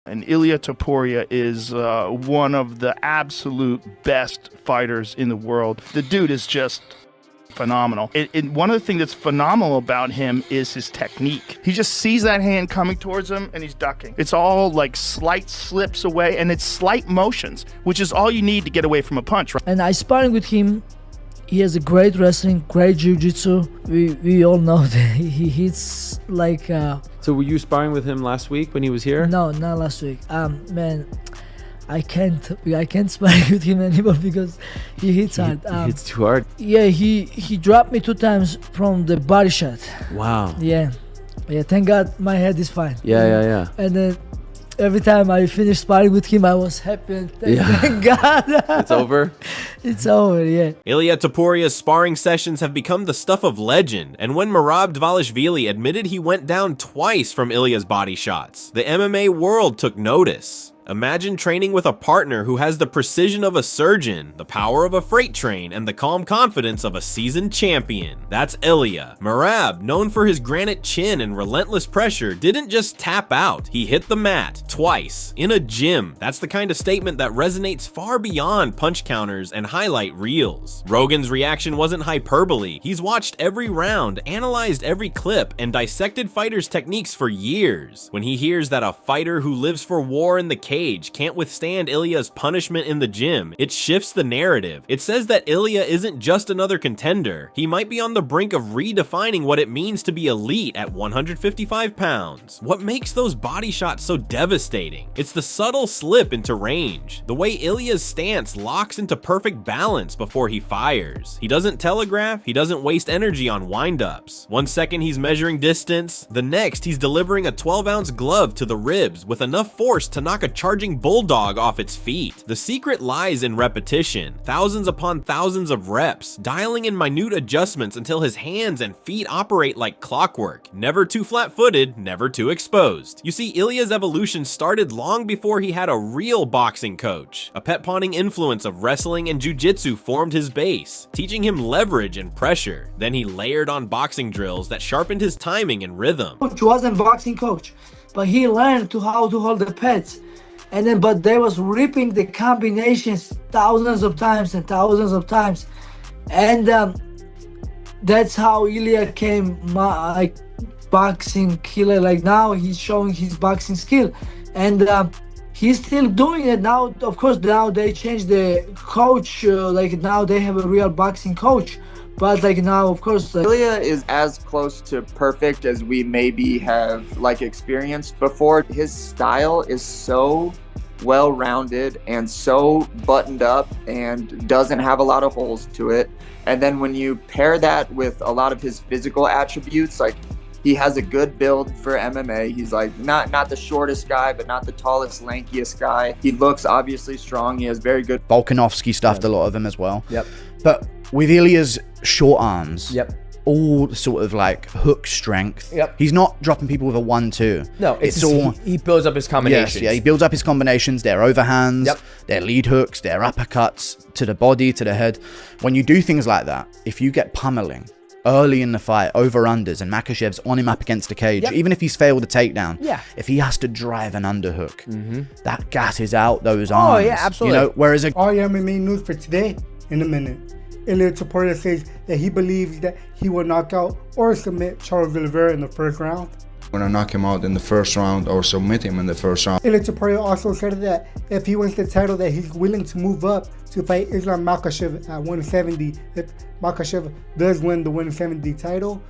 And Ilia Topuria is one of the absolute best fighters in the world. The dude is just phenomenal. One of the things that's phenomenal about him is his technique. He just sees that hand coming towards him and he's ducking. It's all like slight slips away and it's slight motions, which is all you need to get away from a punch. And I sparring with him. He has a great wrestling, great jiu-jitsu. We all know that he hits like... So were you sparring with him last week when he was here? No, not last week. Man, I can't spar with him anymore because he hits hard. He hits too hard. Yeah, he dropped me 2 times from the body shot. Wow. Yeah. Thank God my head is fine. Yeah. And then every time I finished sparring with him, I was happy and thank God. It's over? It's over, yeah. Ilia Topuria's sparring sessions have become the stuff of legend, and when Merab Dvalishvili admitted he went down twice from Ilia's body shots, the MMA world took notice. Imagine training with a partner who has the precision of a surgeon, the power of a freight train, and the calm confidence of a seasoned champion. That's Ilia. Merab, known for his granite chin and relentless pressure, didn't just tap out. He hit the mat twice in a gym. That's the kind of statement that resonates far beyond punch counters and highlight reels. Rogan's reaction wasn't hyperbole. He's watched every round, analyzed every clip, and dissected fighters' techniques for years. When he hears that a fighter who lives for war in the cage can't withstand Ilia's punishment in the gym, it shifts the narrative. It says that Ilia isn't just another contender. He might be on the brink of redefining what it means to be elite at 155 pounds. What makes those body shots so devastating? It's the subtle slip into range. The way Ilia's stance locks into perfect balance before he fires. He doesn't telegraph, he doesn't waste energy on windups. 1 second he's measuring distance, the next he's delivering a 12-ounce glove to the ribs with enough force to knock a charging bulldog off its feet. The secret lies in repetition, thousands upon thousands of reps, dialing in minute adjustments until his hands and feet operate like clockwork, never too flat-footed, never too exposed. You see, Ilia's evolution started long before he had a real boxing coach. A pet-pawning influence of wrestling and jiu-jitsu formed his base, teaching him leverage and pressure. Then he layered on boxing drills that sharpened his timing and rhythm. Coach wasn't boxing coach, but he learned how to hold the pads. And then, but they was ripping the combinations thousands of times. And that's how Ilia came like boxing killer. Like now he's showing his boxing skill. And he's still doing it now. Of course, now they changed the coach. Like now they have a real boxing coach. But like now, of course, Ilia is as close to perfect as we maybe have like experienced before. His style is so well-rounded and so buttoned up and doesn't have a lot of holes to it. And then when you pair that with a lot of his physical attributes, like he has a good build for MMA. He's like not the shortest guy, but not the tallest, lankiest guy. He looks obviously strong. He has very good Volkanovski stuffed a lot of him as well. Yep. But with Ilia's short arms, Yep. all sort of like hook strength. Yep. He's not dropping people with a 1-2. No, it's all he builds up his combinations. Yes, yeah, he builds up his combinations, their overhands, Yep. their lead hooks, their uppercuts to the body, to the head. When you do things like that, if you get pummeling early in the fight, over-unders, and Makhachev's on him up against the cage, Yep. even if he's failed a takedown, Yeah. if he has to drive an underhook, that gasses out those arms. Oh, yeah, absolutely. You know, whereas All your MMA news for today in a minute. Ilia Topuria says that he believes that he will knock out or submit Charles Oliveira in the first round. When I knock him out in the first round or submit him in the first round. Ilia Topuria also said that if he wins the title, that he's willing to move up to fight Islam Makhachev at 170 if Makhachev does win the 170 title.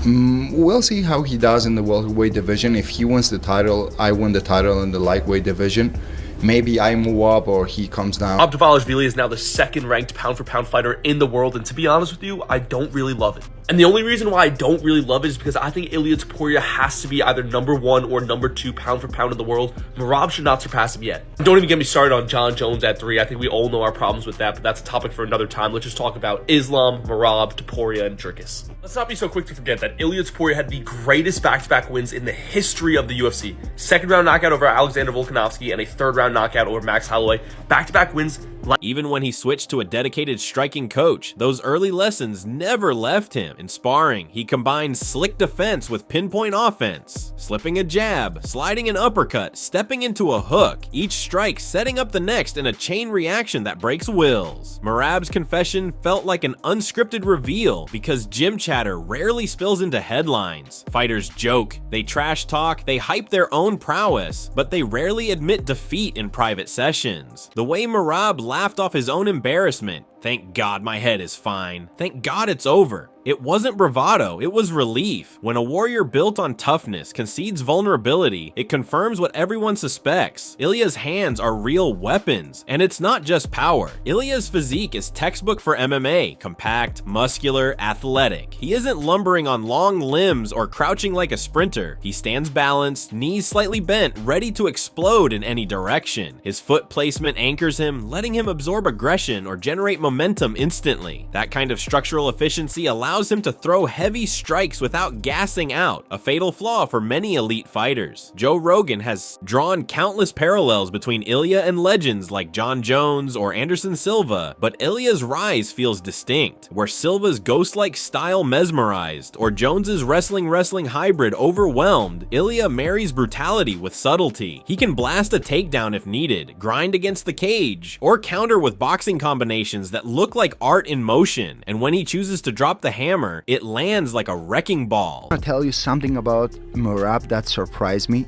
We'll see how he does in the welterweight division. If he wins the title, I win the title in the lightweight division. Maybe I move up or he comes down. Merab Dvalishvili is now the second-ranked pound-for-pound fighter in the world, and to be honest with you, I don't really love it. And the only reason why I don't really love it is because I think Ilia Topuria has to be either #1 or #2 pound-for-pound in the world. Merab should not surpass him yet. Don't even get me started on John Jones at 3. I think we all know our problems with that, but that's a topic for another time. Let's just talk about Islam, Merab, Topuria, and Dricus. Let's not be so quick to forget that Ilia Topuria had the greatest back-to-back wins in the history of the UFC. Second-round knockout over Alexander Volkanovski and a third-round knockout over Max Holloway. Back-to-back wins. Even when he switched to a dedicated striking coach, those early lessons never left him. In sparring, he combined slick defense with pinpoint offense. slipping a jab, sliding an uppercut, stepping into a hook, each strike setting up the next in a chain reaction that breaks wills. Merab's confession felt like an unscripted reveal because gym chatter rarely spills into headlines. Fighters joke, they trash talk, they hype their own prowess, but they rarely admit defeat in private sessions. The way Merab laughed off his own embarrassment, "Thank God my head is fine. Thank God it's over." It wasn't bravado, it was relief. When a warrior built on toughness concedes vulnerability, it confirms what everyone suspects. Ilia's hands are real weapons, and it's not just power. Ilia's physique is textbook for MMA, compact, muscular, athletic. He isn't lumbering on long limbs or crouching like a sprinter. He stands balanced, knees slightly bent, ready to explode in any direction. His foot placement anchors him, letting him absorb aggression or generate momentum instantly. That kind of structural efficiency allows him to throw heavy strikes without gassing out, a fatal flaw for many elite fighters. Joe Rogan has drawn countless parallels between Ilia and legends like John Jones or Anderson Silva, but Ilia's rise feels distinct, where Silva's ghost-like style mesmerized or Jones's wrestling hybrid overwhelmed. Ilia marries brutality with subtlety. He can blast a takedown if needed, grind against the cage, or counter with boxing combinations that look like art in motion, and when he chooses to drop the hammer, it lands like a wrecking ball. I'll tell you something about Merab that surprised me,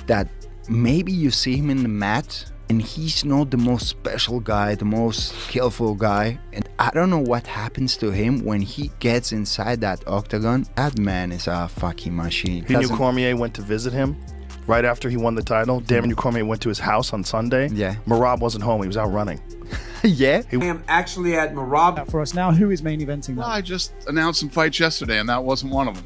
that maybe you see him in the mat and he's not the most special guy, the most skillful guy, and I don't know what happens to him when he gets inside that octagon. That man is a fucking machine. He knew Cormier went to visit him right after he won the title. Daniel Cormier went to his house on Sunday. Yeah. Merab wasn't home, he was out running. Yeah. I am actually at Merab. For us now, who is main eventing Well, that? I just announced some fights yesterday, and that wasn't one of them.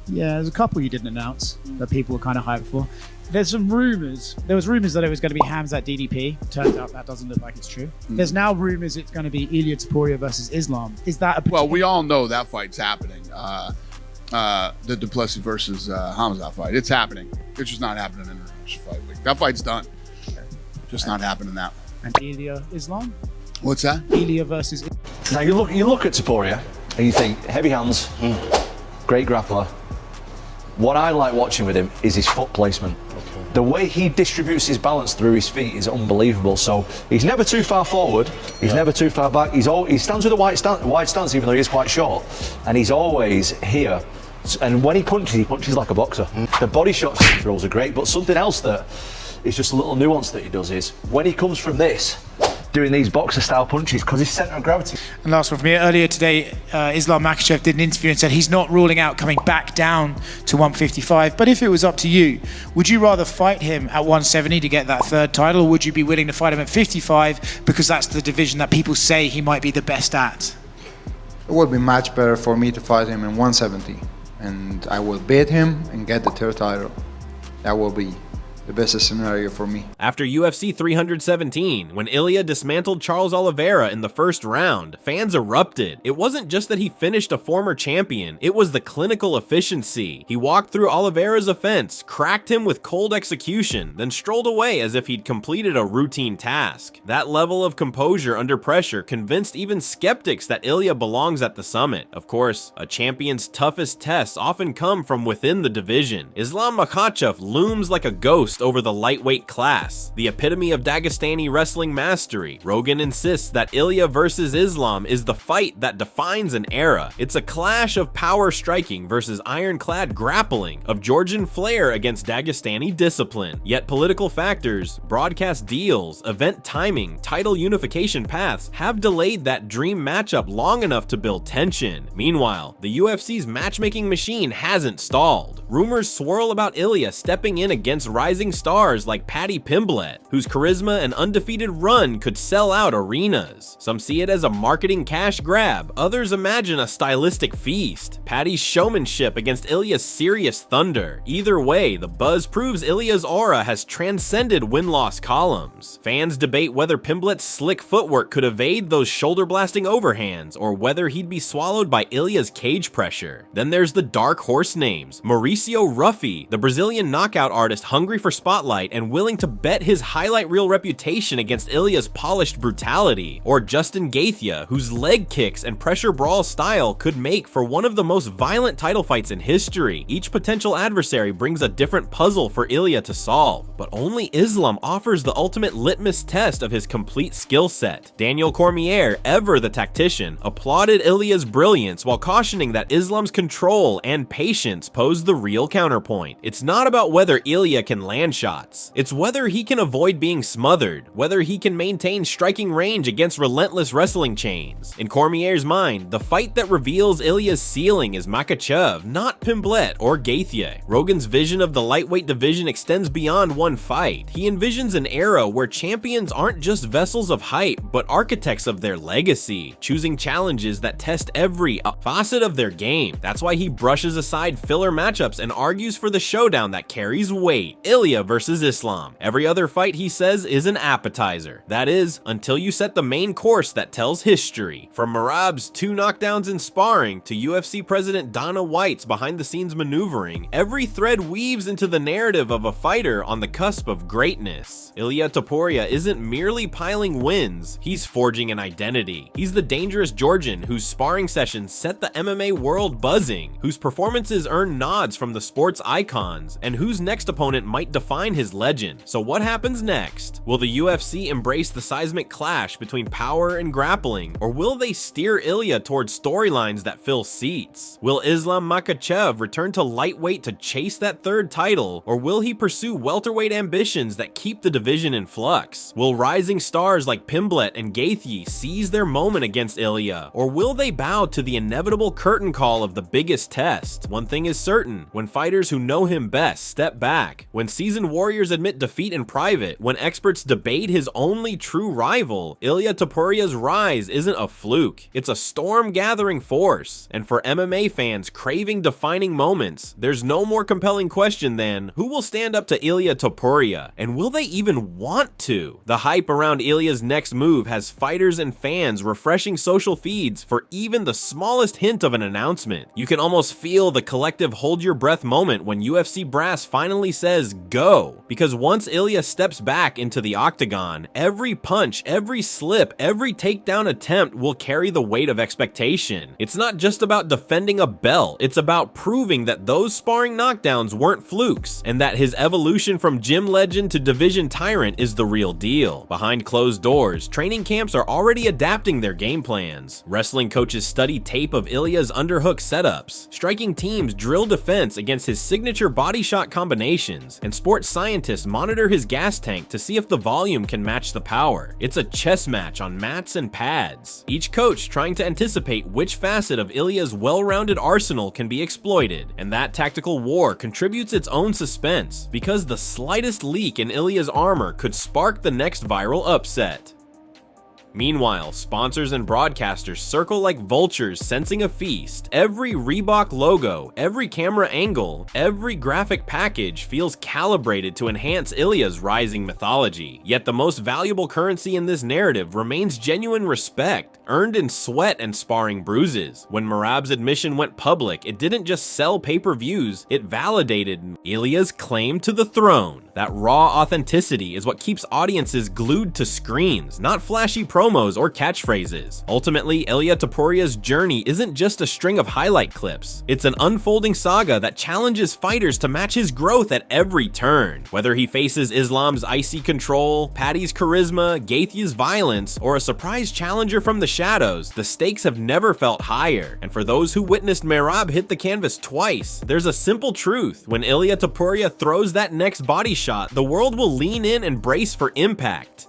Yeah, there's a couple you didn't announce that people were kind of hyped for. There's some rumors. There was rumors that it was going to be Hamzat DDP. Turns out that doesn't look like it's true. There's now rumors it's going to be Ilia Topuria versus Islam. Is that a Well, we all know that fight's happening. The Duplessis versus Hamzat fight. It's happening. It's just not happening in the fight week. That fight's done. Just not happening that. And Ilia Islam? What's that? Ilia versus. Now you look at Topuria and you think heavy hands, great grappler. What I like watching with him is his foot placement. The way he distributes his balance through his feet is unbelievable. So he's never too far forward. He's never too far back. He stands with a wide stance, even though he is quite short, and he's always here. And when he punches like a boxer. The body shots he throws are great, but something else that is just a little nuance that he does is when he comes from this, doing these boxer style punches, because his center of gravity. And last one from me. Earlier today, Islam Makhachev did an interview and said he's not ruling out coming back down to 155. But if it was up to you, would you rather fight him at 170 to get that third title, or would you be willing to fight him at 55 because that's the division that people say he might be the best at? It would be much better for me to fight him in 170, and I will beat him and get the third title. That will be the best scenario for me. After UFC 317, when Ilia dismantled Charles Oliveira in the first round, fans erupted. It wasn't just that he finished a former champion, it was the clinical efficiency. He walked through Oliveira's offense, cracked him with cold execution, then strolled away as if he'd completed a routine task. That level of composure under pressure convinced even skeptics that Ilia belongs at the summit. Of course, a champion's toughest tests often come from within the division. Islam Makhachev looms like a ghost over the lightweight class, the epitome of Dagestani wrestling mastery. Rogan insists that Ilia versus Islam is the fight that defines an era. It's a clash of power striking versus ironclad grappling, of Georgian flair against Dagestani discipline. Yet political factors, broadcast deals, event timing, title unification paths have delayed that dream matchup long enough to build tension. Meanwhile, the UFC's matchmaking machine hasn't stalled. Rumors swirl about Ilia stepping in against rising stars like Paddy Pimblett, whose charisma and undefeated run could sell out arenas. Some see it as a marketing cash grab, others imagine a stylistic feast. Paddy's showmanship against Ilia's serious thunder. Either way, the buzz proves Ilia's aura has transcended win-loss columns. Fans debate whether Pimblett's slick footwork could evade those shoulder-blasting overhands, or whether he'd be swallowed by Ilia's cage pressure. Then there's the dark horse names. Mauricio Ruffy, the Brazilian knockout artist hungry for spotlight and willing to bet his highlight reel reputation against Ilia's polished brutality, or Justin Gaethje, whose leg kicks and pressure brawl style could make for one of the most violent title fights in history. Each potential adversary brings a different puzzle for Ilia to solve, but only Islam offers the ultimate litmus test of his complete skill set. Daniel Cormier, ever the tactician, applauded Ilia's brilliance while cautioning that Islam's control and patience pose the real counterpoint. It's not about whether Ilia can land shots, it's whether he can avoid being smothered, whether he can maintain striking range against relentless wrestling chains. In Cormier's mind, the fight that reveals Ilia's ceiling is Makhachev, not Pimblet or Gaethje. Rogan's vision of the lightweight division extends beyond one fight. He envisions an era where champions aren't just vessels of hype, but architects of their legacy, choosing challenges that test every facet of their game. That's why he brushes aside filler matchups and argues for the showdown that carries weight, Ilia versus Islam. Every other fight, he says, is an appetizer. That is, until you set the main course that tells history. From Merab's 2 knockdowns in sparring to UFC President Dana White's behind-the-scenes maneuvering, every thread weaves into the narrative of a fighter on the cusp of greatness. Ilia Topuria isn't merely piling wins, he's forging an identity. He's the dangerous Georgian whose sparring sessions set the MMA world buzzing, whose performances earn nods from the sport's icons, and whose next opponent might define his legend. So what happens next? Will the UFC embrace the seismic clash between power and grappling, or will they steer Ilia towards storylines that fill seats? Will Islam Makhachev return to lightweight to chase that third title, or will he pursue welterweight ambitions that keep the division in flux? Will rising stars like Pimblet and Gaethje seize their moment against Ilia, or will they bow to the inevitable curtain call of the biggest test? One thing is certain, when fighters who know him best step back, when seasoned warriors admit defeat in private, when experts debate his only true rival, Ilia Topuria's rise isn't a fluke, it's a storm-gathering force. And for MMA fans craving defining moments, there's no more compelling question than, who will stand up to Ilia Topuria, and will they even want to? The hype around Ilia's next move has fighters and fans refreshing social feeds for even the smallest hint of an announcement. You can almost feel the collective hold your breath moment when UFC brass finally says go, because once Ilia steps back into the octagon, every punch, every slip, every takedown attempt will carry the weight of expectation. It's not just about defending a belt, it's about proving that those sparring knockdowns weren't flukes, and that his evolution from gym legend to division tyrant is the real deal. Behind closed doors, training camps are already adapting their game plans. Wrestling coaches study tape of Ilia's underhook setups. Striking teams drill defense against his signature body shot combinations, and sports scientists monitor his gas tank to see if the volume can match the power. It's a chess match on mats and pads, each coach trying to anticipate which facet of Ilia's well-rounded arsenal can be exploited, and that tactical war contributes its own suspense, because the slightest leak in Ilia's armor could spark the next viral upset. Meanwhile, sponsors and broadcasters circle like vultures sensing a feast. Every Reebok logo, every camera angle, every graphic package feels calibrated to enhance Ilia's rising mythology. Yet the most valuable currency in this narrative remains genuine respect, earned in sweat and sparring bruises. When Merab's admission went public, it didn't just sell pay-per-views, it validated Ilia's claim to the throne. That raw authenticity is what keeps audiences glued to screens, not flashy promos or catchphrases. Ultimately, Ilia Topuria's journey isn't just a string of highlight clips. It's an unfolding saga that challenges fighters to match his growth at every turn. Whether he faces Islam's icy control, Paddy's charisma, Gaethje's violence, or a surprise challenger from the shadows, the stakes have never felt higher. And for those who witnessed Merab hit the canvas twice, there's a simple truth. When Ilia Topuria throws that next body shot, the world will lean in and brace for impact.